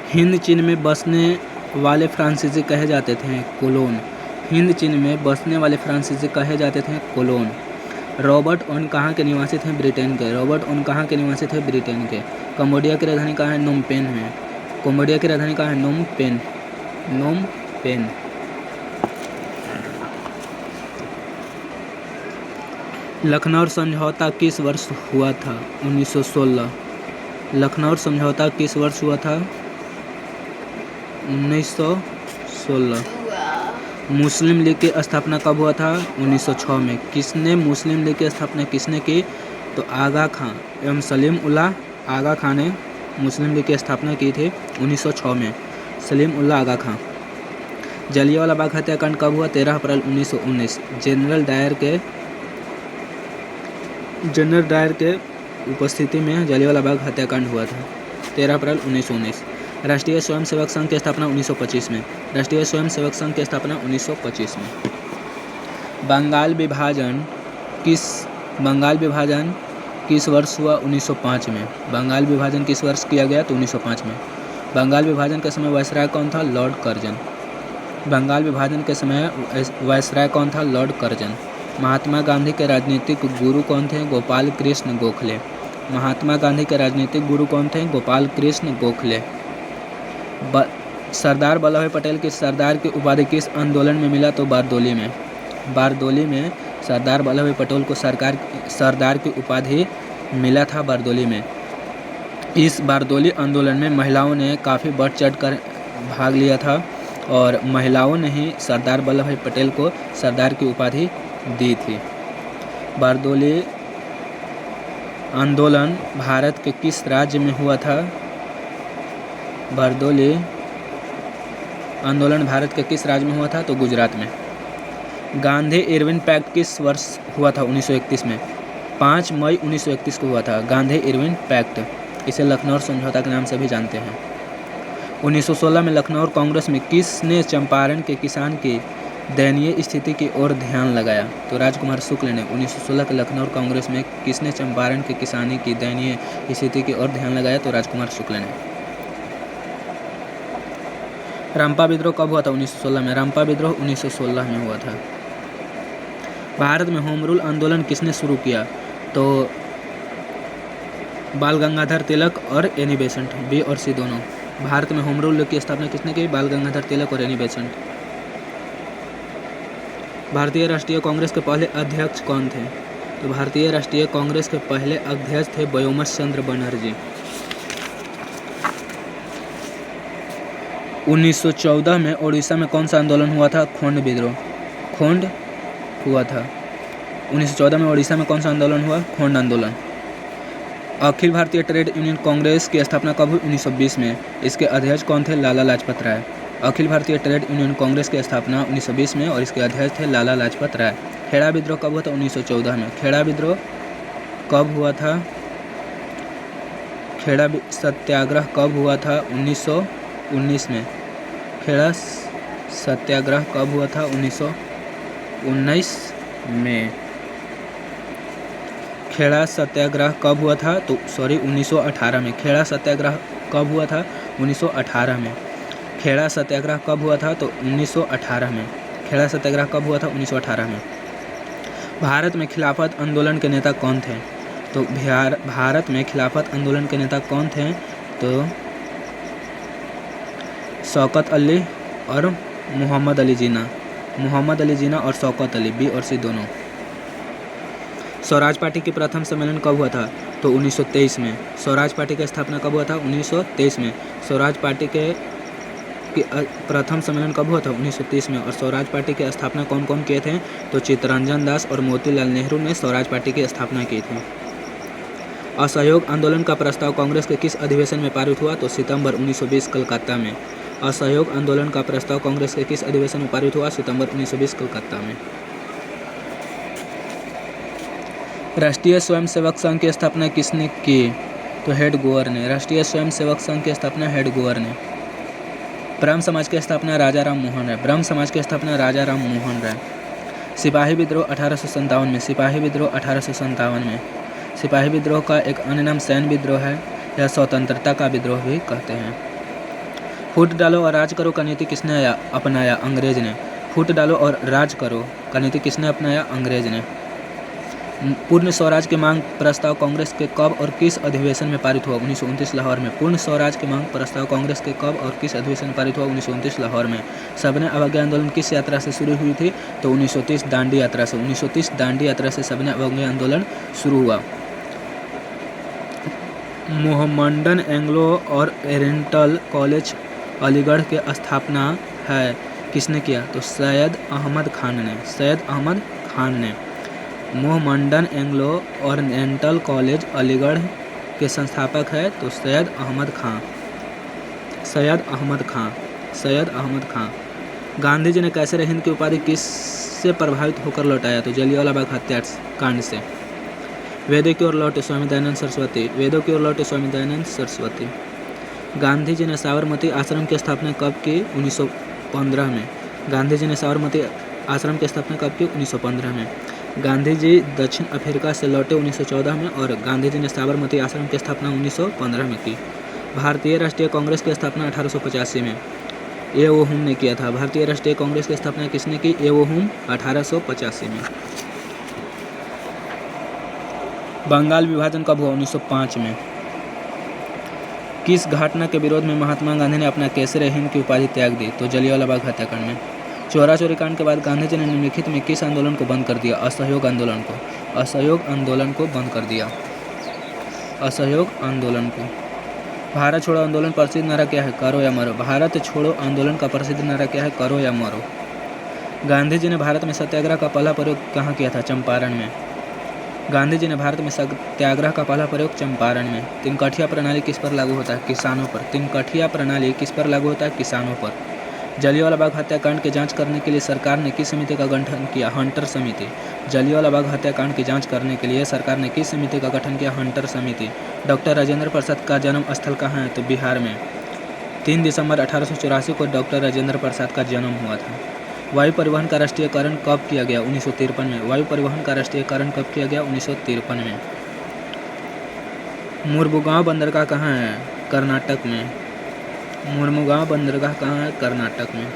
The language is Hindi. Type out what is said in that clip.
हिंद चीन में बसने वाले फ्रांसीसी कहे जाते थे कोलोन। हिंद चीन में बसने वाले फ्रांसीसी कहे जाते थे कोलोन। रॉबर्ट ओन कहाँ के निवासी थे? ब्रिटेन के। रॉबर्ट ओन कहाँ के निवासी थे? ब्रिटेन के। कंबोडिया की राजधानी कहाँ है? नोम पेन है। कंबोडिया की राजधानी कहाँ है? Phnom Penh. Phnom Penh. Lucknow समझौता किस वर्ष हुआ था? 1916। लखनऊ समझौता किस वर्ष हुआ था? 1916। मुस्लिम लीग की स्थापना कब हुआ था? 1906 में। किसने मुस्लिम लीग की स्थापना किसने की? तो आगा खां एवं सलीम उल्लाह आगा खां ने मुस्लिम लीग की स्थापना की थी 1906 में। सलीम उल्लाह आगा खां। जलियांवाला बाग हत्याकांड कब हुआ? 13 अप्रैल 1919। जनरल डायर के उपस्थिति में जलियांवाला बाग हत्याकांड हुआ था 13 अप्रैल 1919। राष्ट्रीय स्वयंसेवक संघ की स्थापना 1925 में। राष्ट्रीय स्वयंसेवक संघ की स्थापना 1925 में। बंगाल विभाजन किस वर्ष हुआ? 1905 में। बंगाल विभाजन किस वर्ष किया गया? तो 1905 में। बंगाल विभाजन के समय वायसराय कौन था? Lord Curzon. बंगाल विभाजन के समय वायसराय कौन था? Lord Curzon. महात्मा गांधी के राजनीतिक गुरु कौन थे? गोपाल कृष्ण गोखले। महात्मा गांधी के राजनीतिक गुरु कौन थे? गोपाल कृष्ण गोखले। सरदार वल्लभ भाई पटेल की सरदार की उपाधि किस आंदोलन में मिला? तो बारदोली में। बारदोली में सरदार वल्लभ भाई पटेल को सरदार की उपाधि मिला था बारदोली में। इस बारदोली आंदोलन में महिलाओं ने काफ़ी बढ़ चढ़ कर भाग लिया था और महिलाओं ने ही सरदार वल्लभ भाई पटेल को सरदार की उपाधि दी थी। बारदोली आंदोलन भारत के किस राज्य में हुआ था? बारदोली आंदोलन भारत के किस राज्य में हुआ था? तो गुजरात में। गांधी इरविन पैक्ट किस वर्ष हुआ था? 1931 में। 5 मई 1931 को हुआ था गांधी इरविन पैक्ट। इसे लखनऊ समझौता के नाम से भी जानते हैं। 1916 में लखनऊ कांग्रेस में किसने चंपारण के किसान की दयनीय स्थिति की ओर ध्यान लगाया? तो राजकुमार शुक्ल ने। 1916 के लखनऊ कांग्रेस में किसने चंपारण के किसानी की दयनीय स्थिति की ओर ध्यान लगाया? तो राजकुमार शुक्ल ने। रंपा विद्रोह कब हुआ था? 1916 में। रंपा विद्रोह 1916 में हुआ था। भारत में होम रूल आंदोलन किसने शुरू किया? तो बाल गंगाधर तिलक और एनी बेसेंट। बी और सी दोनों। भारत में होम रूल की स्थापना किसने की? बाल गंगाधर तिलक और एनी बेसेंट। भारतीय राष्ट्रीय कांग्रेस के पहले अध्यक्ष कौन थे? तो भारतीय राष्ट्रीय कांग्रेस के पहले अध्यक्ष थे व्योमकेश चंद्र बनर्जी। 1914 में ओडिशा में कौन सा आंदोलन हुआ था? खोंड विद्रोह। खोंड हुआ था। 1914 में ओडिशा में कौन सा आंदोलन हुआ? खोंड आंदोलन। अखिल भारतीय ट्रेड यूनियन कांग्रेस की स्थापना कब हुई? 1920 में। इसके अध्यक्ष कौन थे? लाला लाजपत राय। अखिल भारतीय ट्रेड यूनियन कांग्रेस की स्थापना 1920 में और इसके अध्यक्ष थे लाला लाजपत राय। खेड़ा विद्रोह कब हुआ था? 1914 में। खेड़ा विद्रोह कब हुआ था? खेड़ा सत्याग्रह कब हुआ था? 1919 में। खेड़ा सत्याग्रह कब हुआ था? 1919 में। खेड़ा सत्याग्रह कब हुआ था? तो 1918 में। खेड़ा सत्याग्रह कब हुआ था? 1918 में। खेड़ा सत्याग्रह कब हुआ था? तो 1918 में। खेड़ा सत्याग्रह कब हुआ था? 1918 में। भारत में खिलाफत आंदोलन के नेता कौन थे? तो भारत में खिलाफत आंदोलन के नेता कौन थे? तो शौकत अली और मोहम्मद अली जिन्ना। मोहम्मद अली जिन्ना और शौकत अली। बी और सी दोनों। स्वराज पार्टी की प्रथम सम्मेलन कब हुआ था? तो 1923 में। स्वराज पार्टी की स्थापना कब हुआ था? 1923 में। स्वराज पार्टी के प्रथम सम्मेलन कब हुआ था? 1930 में। और स्वराज पार्टी की स्थापना कौन कौन किए थे? तो चित्तरंजन दास और मोतीलाल नेहरू ने स्वराज पार्टी की स्थापना की थी। असहयोग आंदोलन का प्रस्ताव कांग्रेस के किस अधिवेशन में पारित हुआ? तो सितंबर 1920 कलकत्ता में। असहयोग आंदोलन का प्रस्ताव कांग्रेस के किस अधिवेशन में पारित हुआ? सितंबर 1920 कलकत्ता में। राष्ट्रीय स्वयंसेवक संघ की स्थापना किसने की? तो हेड गोवर ने। राष्ट्रीय स्वयंसेवक संघ की स्थापना हेड गोवर ने। ब्रह्म समाज की स्थापना राजा राम मोहन राय। ब्रह्म समाज की स्थापना राजा राम मोहन राय। सिपाही विद्रोह 1857 में। सिपाही विद्रोह 1857 में। सिपाही विद्रोह का एक अन्य नाम सैन्य विद्रोह है या स्वतंत्रता का विद्रोह भी कहते हैं। फूट डालो और राज करो का नीति किसने अपनाया? अंग्रेज ने। फूट डालो और राज करो का नीति किसने अपनाया? अंग्रेज ने। पूर्ण स्वराज की मांग प्रस्ताव कांग्रेस के कब और किस अधिवेशन में पारित हुआ? 1929 लाहौर में। पूर्ण स्वराज की मांग प्रस्ताव कांग्रेस के कब और किस अधिवेशन में पारित हुआ? 1929 लाहौर में। सबने अवज्ञा आंदोलन किस यात्रा से शुरू हुई थी? तो 1930 दांडी यात्रा से। 1930 दांडी यात्रा से सबने अवज्ञा आंदोलन शुरू हुआ। मोहम्मडन एंग्लो और ओरिएंटल कॉलेज अलीगढ़ के स्थापना है किसने किया? तो सैयद अहमद खान ने। सैयद अहमद खान ने। Mohammedan Anglo oriental college Aligarh के संस्थापक है तो सैयद अहमद खान। सैयद अहमद खान। सैयद अहमद खान। गांधी जी ने कैसर हिंद की उपाधि किससे प्रभावित होकर लौटाया? तो जलियांवाला बाग हत्याकांड से। वेदों की ओर लौटे स्वामी दयानंद सरस्वती। वेदों की ओर लौटे स्वामी दयानंद सरस्वती। गांधी जी ने साबरमती आश्रम की स्थापना कब की? 1915 में। गांधी जी ने साबरमती आश्रम की स्थापना कब की? 1915 में। गांधी जी दक्षिण अफ्रीका से लौटे 1914 में और गांधी जी ने साबरमती आश्रम की स्थापना 1915 में की। भारतीय राष्ट्रीय कांग्रेस की स्थापना 1885 में ए ओ हुम ने किया था। भारतीय राष्ट्रीय कांग्रेस की स्थापना किसने की? ए ओ हुम 1885 में। बंगाल विभाजन कब हुआ? 1905 में। किस घटना के विरोध में महात्मा गांधी ने अपना केसर हिंद की उपाधि त्याग दी? तो जलियांवाला बाग हत्याकांड में। चोरा चोरी कांड के बाद गांधी जी ने निम्नलिखित में किस आंदोलन को बंद कर दिया? असहयोग आंदोलन को। असहयोग आंदोलन को बंद कर दिया। असहयोग आंदोलन को। भारत छोड़ो आंदोलन प्रसिद्ध नारा क्या है? करो या मरो। भारत छोड़ो आंदोलन का प्रसिद्ध नारा क्या है? करो या मरो। गांधी जी ने भारत में सत्याग्रह का पहला प्रयोग कहाँ किया था? चंपारण में। गांधी जी ने भारत में सत्याग्रह का पहला प्रयोग चंपारण में। तिनकठिया प्रणाली किस पर लागू होता है? किसानों पर। तिनकठिया प्रणाली किस पर लागू होता है? किसानों पर। जलियांवाला बाग हत्याकांड की जांच करने के लिए सरकार ने किस समिति का गठन किया? हंटर समिति। जलियांवाला बाग हत्याकांड की जांच करने के लिए सरकार ने किस समिति का गठन किया? हंटर समिति। डॉक्टर राजेंद्र प्रसाद का जन्म स्थल कहाँ है? तो बिहार में। 3 दिसंबर 1884 को डॉक्टर राजेंद्र प्रसाद का जन्म हुआ था। वायु परिवहन का राष्ट्रीयकरण कब किया गया? 1953 में। वायु परिवहन का राष्ट्रीयकरण कब किया गया? 1953 में। मुर्मुगांव बंदरगाह कहाँ है? कर्नाटक में। मुर्मुगांव बंदरगाह कहाँ है? कर्नाटक में।